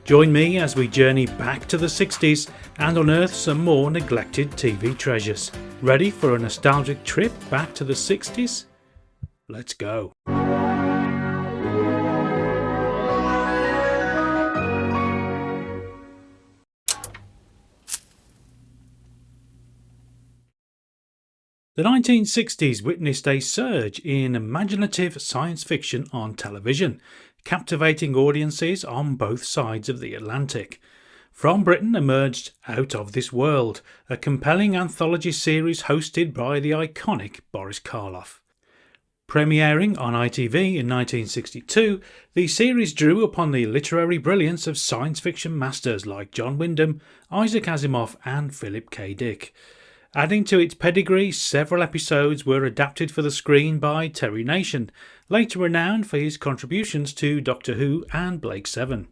Join me as we journey back to the 60s and unearth some more neglected TV treasures. Ready for a nostalgic trip back to the 60s? Let's go. The 1960s witnessed a surge in imaginative science fiction on television, captivating audiences on both sides of the Atlantic. From Britain emerged Out of This World, a compelling anthology series hosted by the iconic Boris Karloff. Premiering on ITV in 1962, the series drew upon the literary brilliance of science fiction masters like John Wyndham, Isaac Asimov and Philip K. Dick. Adding to its pedigree, several episodes were adapted for the screen by Terry Nation, later renowned for his contributions to Doctor Who and Blake Seven.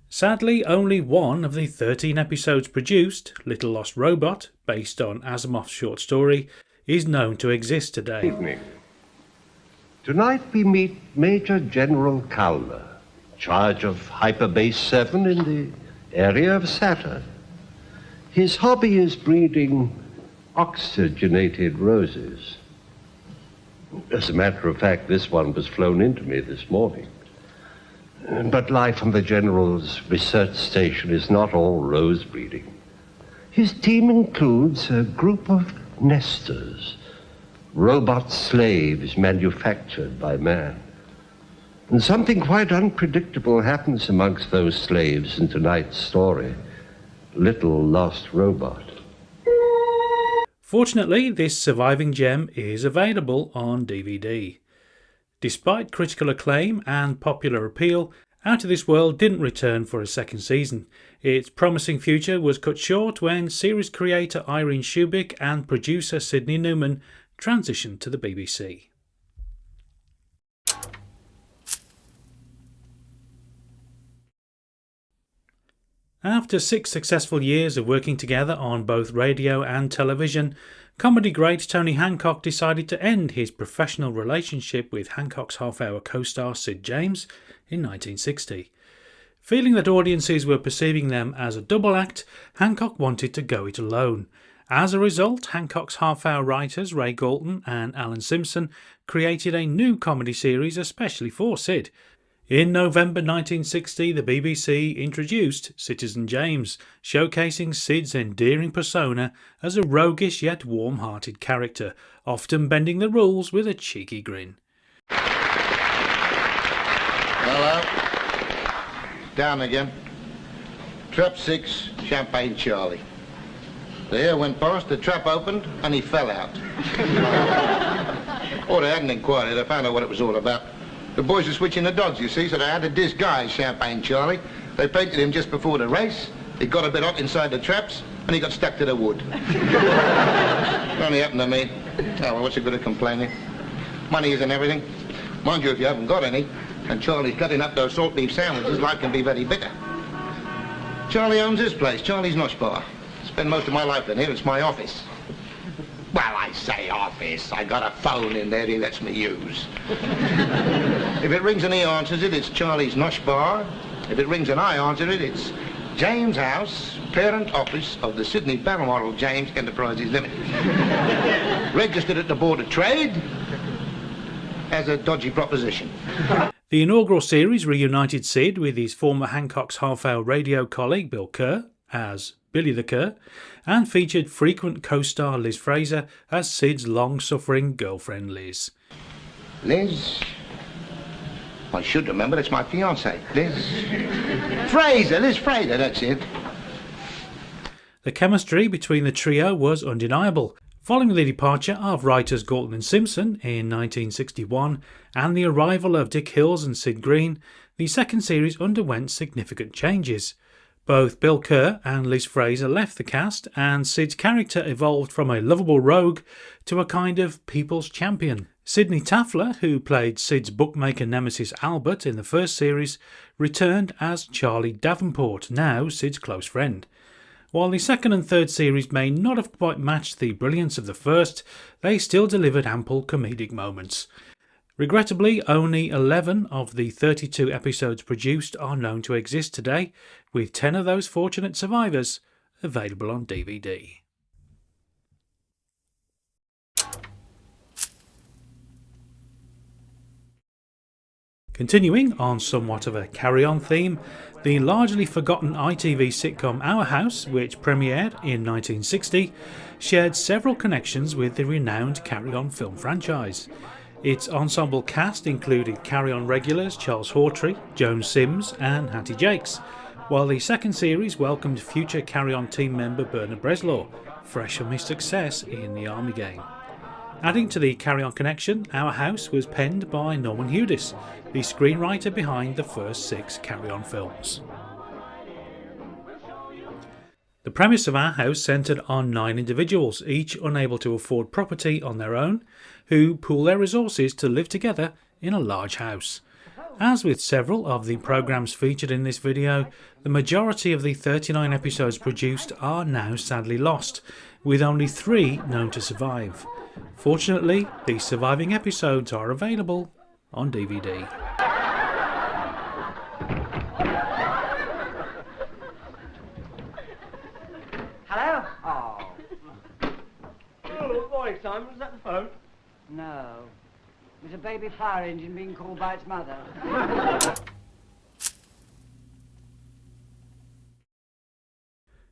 Sadly, only one of the 13 episodes produced, Little Lost Robot, based on Asimov's short story, is known to exist today. Evening. Tonight we meet Major General Calmer, charge of Hyperbase 7 in the area of Saturn. His hobby is breeding oxygenated roses. As a matter of fact, this one was flown into me this morning. But life on the General's research station is not all rose breeding. His team includes a group of nesters, robot slaves manufactured by man. And something quite unpredictable happens amongst those slaves in tonight's story. Little Lost Robot. Fortunately, this surviving gem is available on DVD. Despite critical acclaim and popular appeal, Out of This World didn't return for a second season. Its promising future was cut short when series creator Irene Shubik and producer Sidney Newman transitioned to the BBC. After 6 successful years of working together on both radio and television, comedy great Tony Hancock decided to end his professional relationship with Hancock's half-hour co-star Sid James in 1960. Feeling that audiences were perceiving them as a double act, Hancock wanted to go it alone. As a result, Hancock's half-hour writers Ray Galton and Alan Simpson created a new comedy series especially for Sid. In November 1960, the BBC introduced Citizen James, showcasing Sid's endearing persona as a roguish yet warm-hearted character, often bending the rules with a cheeky grin. Hello. Down again. Trap 6, Champagne Charlie. The air went past, the trap opened, and he fell out. Oh, they hadn't inquired. I found out what it was all about. The boys were switching the dogs, you see, so they had to disguise Champagne Charlie. They painted him just before the race. It got a bit hot inside the traps, and he got stuck to the wood. It only happened to me. Oh, well, what's the good of complaining? Money isn't everything. Mind you, if you haven't got any, and Charlie's cutting up those salt beef sandwiches, life can be very bitter. Charlie owns this place, Charlie's Nosh Bar. Spend most of my life in here, it's my office. Well, I say office. I got a phone in there he lets me use. If it rings and he answers it, it's Charlie's Nosh Bar. If it rings and I answer it, it's James House, parent office of the Sydney Balmoral James Enterprises Limited. Registered at the Board of Trade as a dodgy proposition. The inaugural series reunited Sid with his former Hancock's half-hour radio colleague Bill Kerr as Billy the Cur, and featured frequent co-star Liz Fraser as Sid's long-suffering girlfriend Liz. Liz? I should remember, it's my fiancée. Liz Fraser, that's it. The chemistry between the trio was undeniable. Following the departure of writers Galton and Simpson in 1961 and the arrival of Dick Hills and Sid Green, the second series underwent significant changes. Both Bill Kerr and Liz Fraser left the cast, and Sid's character evolved from a lovable rogue to a kind of people's champion. Sidney Taffler, who played Sid's bookmaker nemesis Albert in the first series, returned as Charlie Davenport, now Sid's close friend. While the second and third series may not have quite matched the brilliance of the first, they still delivered ample comedic moments. Regrettably, only 11 of the 32 episodes produced are known to exist today, with 10 of those fortunate survivors available on DVD. Continuing on somewhat of a carry-on theme, the largely forgotten ITV sitcom Our House, which premiered in 1960, shared several connections with the renowned Carry On film franchise. Its ensemble cast included Carry On regulars Charles Hawtrey, Joan Sims and Hattie Jakes, while the second series welcomed future Carry On team member Bernard Bresslaw, fresh from his success in The Army Game. Adding to the Carry On connection, Our House was penned by Norman Hudis, the screenwriter behind the first 6 Carry On films. The premise of Our House centred on 9 individuals, each unable to afford property on their own, who pool their resources to live together in a large house. As with several of the programmes featured in this video, the majority of the 39 episodes produced are now sadly lost, with only 3 known to survive. Fortunately, the surviving episodes are available on DVD. Hello? Oh. Oh, morning, Simon. Was that the phone? No. It was a baby fire engine being called by its mother.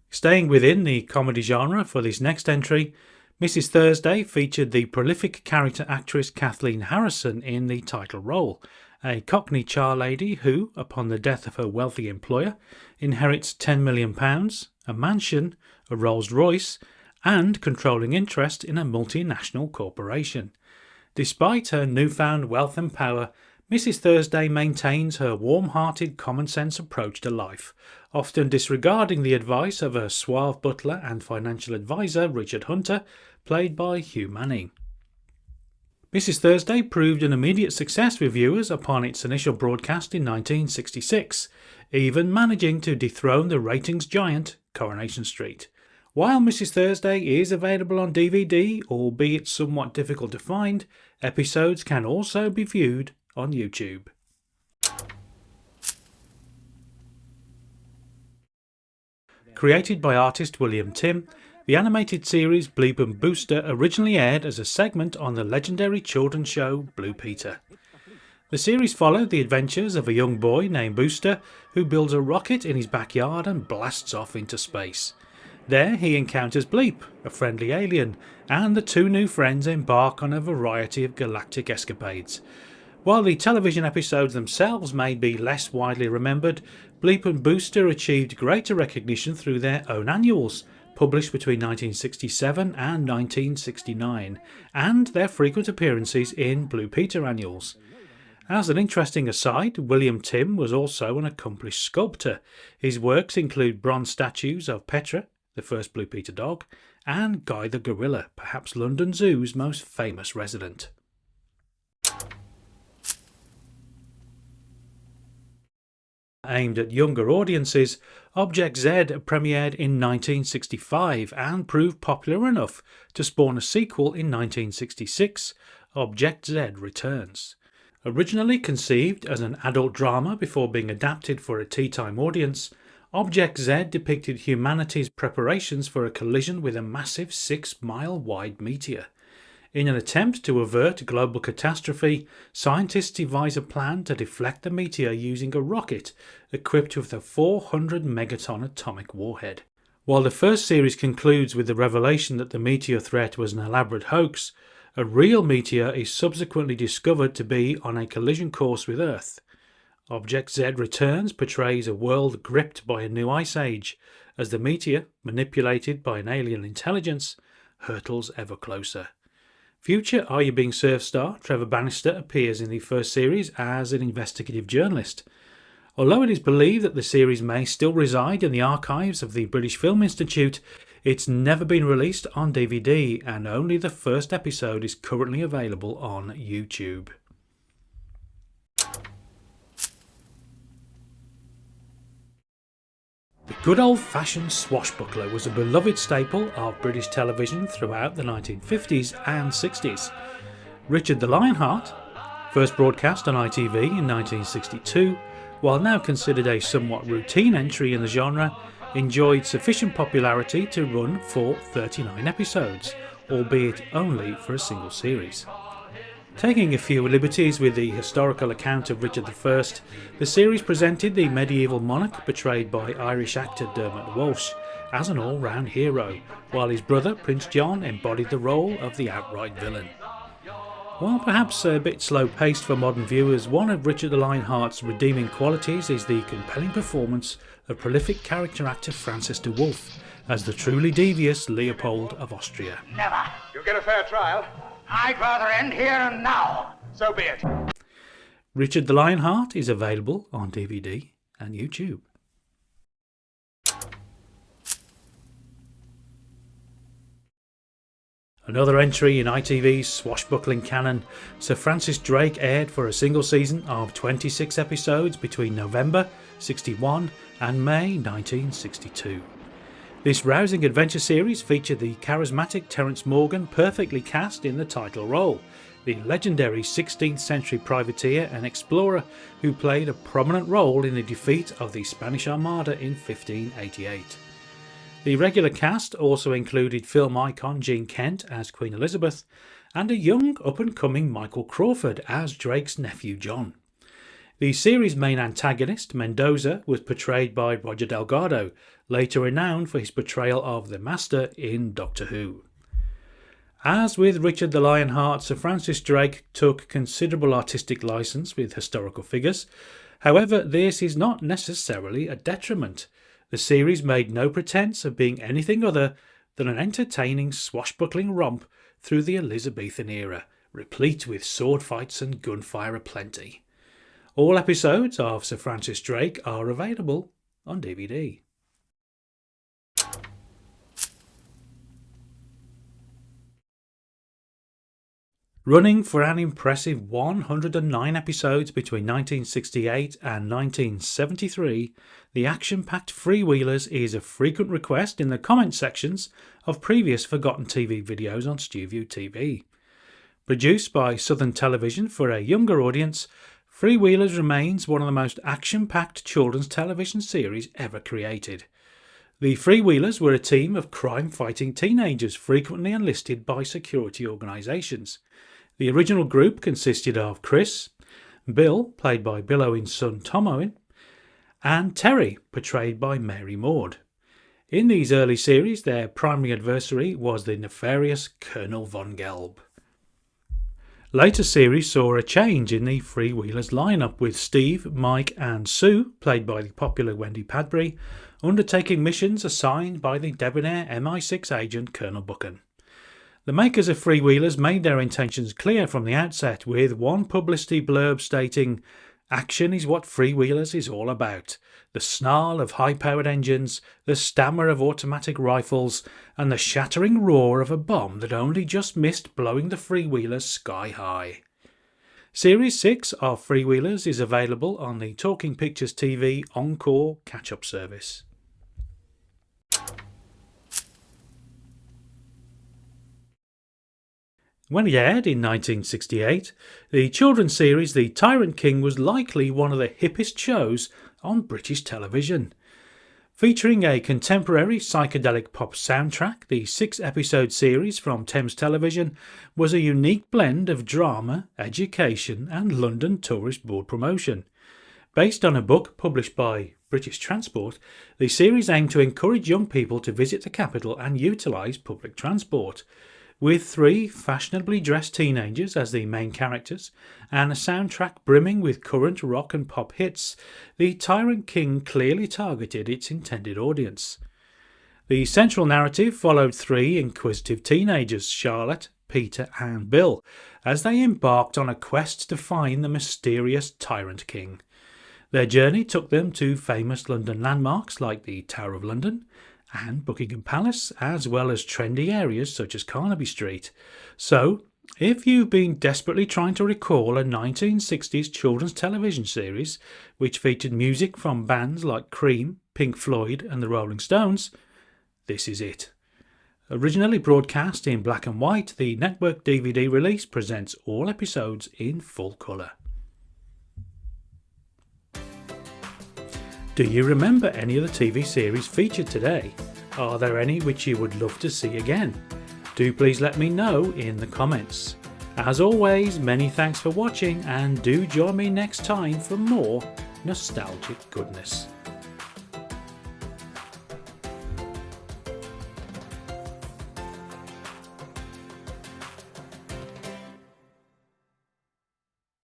Staying within the comedy genre for this next entry, Mrs. Thursday featured the prolific character actress Kathleen Harrison in the title role, a Cockney charlady who, upon the death of her wealthy employer, inherits £10 million, a mansion, a Rolls Royce, and controlling interest in a multinational corporation. Despite her newfound wealth and power, Mrs. Thursday maintains her warm-hearted, common-sense approach to life, often disregarding the advice of her suave butler and financial advisor Richard Hunter, played by Hugh Manning. Mrs. Thursday proved an immediate success with viewers upon its initial broadcast in 1966, even managing to dethrone the ratings giant Coronation Street. While Mrs. Thursday is available on DVD, albeit somewhat difficult to find, episodes can also be viewed on YouTube. Created by artist William Tim, the animated series Bleep and Booster originally aired as a segment on the legendary children's show Blue Peter. The series followed the adventures of a young boy named Booster who builds a rocket in his backyard and blasts off into space. There he encounters Bleep, a friendly alien, and the 2 new friends embark on a variety of galactic escapades. While the television episodes themselves may be less widely remembered, Bleep and Booster achieved greater recognition through their own annuals, published between 1967 and 1969, and their frequent appearances in Blue Peter annuals. As an interesting aside, William Tim was also an accomplished sculptor. His works include bronze statues of Petra, the first Blue Peter dog, and Guy the gorilla, perhaps London Zoo's most famous resident. Aimed at younger audiences, Object Z premiered in 1965 and proved popular enough to spawn a sequel in 1966, Object Z Returns. Originally conceived as an adult drama before being adapted for a tea-time audience, Object Z depicted humanity's preparations for a collision with a massive 6-mile-wide meteor. In an attempt to avert global catastrophe, scientists devise a plan to deflect the meteor using a rocket equipped with a 400-megaton atomic warhead. While the first series concludes with the revelation that the meteor threat was an elaborate hoax, a real meteor is subsequently discovered to be on a collision course with Earth. Object Z Returns portrays a world gripped by a new ice age, as the meteor, manipulated by an alien intelligence, hurtles ever closer. Future Are You Being Served star Trevor Bannister appears in the first series as an investigative journalist. Although it is believed that the series may still reside in the archives of the British Film Institute, it's never been released on DVD and only the first episode is currently available on YouTube. The good old-fashioned swashbuckler was a beloved staple of British television throughout the 1950s and 60s. Richard the Lionheart, First broadcast on ITV in 1962, while now considered a somewhat routine entry in the genre, enjoyed sufficient popularity to run for 39 episodes, albeit only for a single series. Taking a few liberties with the historical account of Richard I, the series presented the medieval monarch portrayed by Irish actor Dermot Walsh as an all-round hero, while his brother Prince John embodied the role of the outright villain. While perhaps a bit slow-paced for modern viewers, one of Richard the Lionheart's redeeming qualities is the compelling performance of prolific character actor Francis de Wolf as the truly devious Leopold of Austria. Never. You'll get a fair trial. I'd rather end here and now. So be it. Richard the Lionheart is available on DVD and YouTube. Another entry in ITV's swashbuckling canon, Sir Francis Drake aired for a single season of 26 episodes between November 61 and May 1962. This rousing adventure series featured the charismatic Terence Morgan perfectly cast in the title role, the legendary 16th century privateer and explorer who played a prominent role in the defeat of the Spanish Armada in 1588. The regular cast also included film icon Jean Kent as Queen Elizabeth and a young up-and-coming Michael Crawford as Drake's nephew John. The series' main antagonist, Mendoza, was portrayed by Roger Delgado, later renowned for his portrayal of the Master in Doctor Who. As with Richard the Lionheart, Sir Francis Drake took considerable artistic license with historical figures. However, this is not necessarily a detriment. The series made no pretense of being anything other than an entertaining swashbuckling romp through the Elizabethan era, replete with sword fights and gunfire aplenty. All episodes of Sir Francis Drake are available on DVD. Running for an impressive 109 episodes between 1968 and 1973, the action-packed Freewheelers is a frequent request in the comment sections of previous forgotten TV videos on Stuview TV. Produced by Southern Television for a younger audience, Freewheelers remains one of the most action-packed children's television series ever created. The Freewheelers were a team of crime-fighting teenagers frequently enlisted by security organisations. The original group consisted of Chris, Bill, played by Bill Owen's son Tom Owen, and Terry, portrayed by Mary Maud. In these early series, their primary adversary was the nefarious Colonel Von Gelb. Later series saw a change in the Freewheelers lineup, with Steve, Mike and Sue, played by the popular Wendy Padbury, undertaking missions assigned by the debonair MI6 agent Colonel Buchan. The makers of Freewheelers made their intentions clear from the outset, with one publicity blurb stating, "Action is what Freewheelers is all about. The snarl of high-powered engines, the stammer of automatic rifles, and the shattering roar of a bomb that only just missed blowing the Freewheelers sky high." Series 6 of Freewheelers is available on the Talking Pictures TV Encore catch-up service. When it aired in 1968, the children's series The Tyrant King was likely one of the hippest shows on British television. Featuring a contemporary psychedelic pop soundtrack, the 6-episode series from Thames Television was a unique blend of drama, education and London Tourist Board promotion. Based on a book published by British Transport, the series aimed to encourage young people to visit the capital and utilise public transport. With 3 fashionably dressed teenagers as the main characters and a soundtrack brimming with current rock and pop hits, The Tyrant King clearly targeted its intended audience. The central narrative followed 3 inquisitive teenagers, Charlotte, Peter and Bill, as they embarked on a quest to find the mysterious Tyrant King. Their journey took them to famous London landmarks like the Tower of London and Buckingham Palace, as well as trendy areas such as Carnaby Street. So, if you've been desperately trying to recall a 1960s children's television series which featured music from bands like Cream, Pink Floyd and the Rolling Stones, this is it. Originally broadcast in black and white, the network DVD release presents all episodes in full colour. Do you remember any of the TV series featured today? Are there any which you would love to see again? Do please let me know in the comments. As always, many thanks for watching, and do join me next time for more nostalgic goodness.